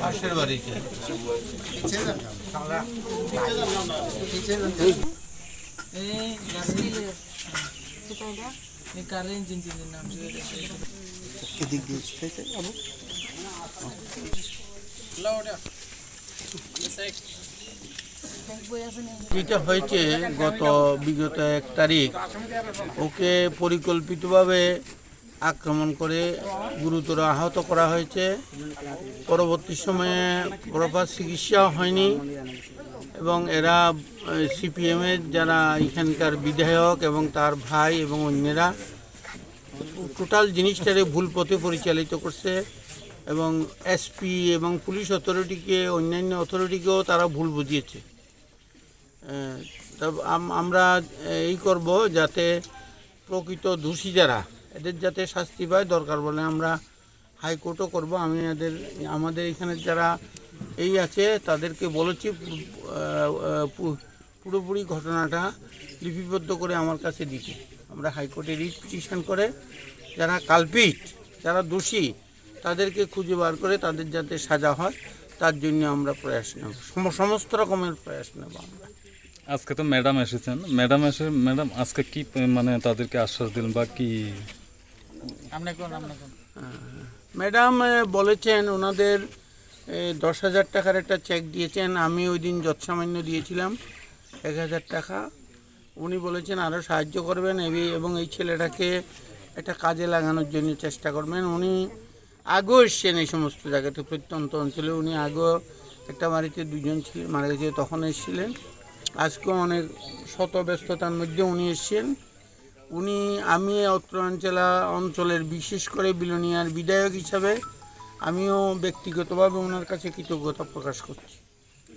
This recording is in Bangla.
পাশের বাড়িতে যেটা হয়েছে বিগত 1 তারিখ ওকে পরিকল্পিতভাবে আক্রমণ করে গুরুতর আহত করা হয়েছে। পরবর্তী সময়ে প্রপার চিকিৎসা হয়নি এবং এরা সিপিএমের যারা এখানকার বিধায়ক এবং তার ভাই এবং অন্যরা টোটাল জিনিসটারে ভুল পথে পরিচালিত করছে এবং এসপি এবং পুলিশ অথরিটিকে অন্যান্য অথরিটিকেও তারা ভুল বুঝিয়েছে। আমরা এই করব যাতে প্রকৃত দোষী যারা এদের যাতে শাস্তি পায়, দরকার বলে আমরা হাইকোর্টও করব। আমি আমাদের এখানে যারা এই আছে তাদেরকে বলেছি পুরোপুরি ঘটনাটা লিপিবদ্ধ করে আমার কাছে দিতে। আমরা হাইকোর্টে রিট পিটিশন করে যারা কালপিট, যারা দোষী তাদেরকে খুঁজে বার করে তাদের যাতে সাজা হয় তার জন্য আমরা প্রয়াস নেব, সমস্ত রকমের প্রয়াস নেব আমরা। আজকে তো ম্যাডাম এসেছেন, ম্যাডাম আজকে কি মানে তাদেরকে আশ্বাস দিলেন বা কি? ম্যাডাম বলেছেন ওনাদের 10,000 টাকার একটা চেক দিয়েছেন। আমি ওই দিন যৎসামান্য দিয়েছিলাম 1,000 টাকা। উনি বলেছেন আরও সাহায্য করবেন এবং এই ছেলেটাকে একটা কাজে লাগানোর জন্য চেষ্টা করবেন। উনি আগেও এসছেন এই সমস্ত জায়গাতে, প্রত্যন্ত অঞ্চলে। উনি আগেও একটা বাড়িতে 2 জন ছিলেন, মারা গেছে, তখন এসেছিলেন। আজকেও অনেক শত ব্যস্ততার মধ্যে উনি এসছেন। আমি অত্র অঞ্চলের বিশেষ করে বিলোনিয়ার বিধায়ক হিসাবে আমিও ব্যক্তিগতভাবে ওনার কাছে কৃতজ্ঞতা প্রকাশ করছি।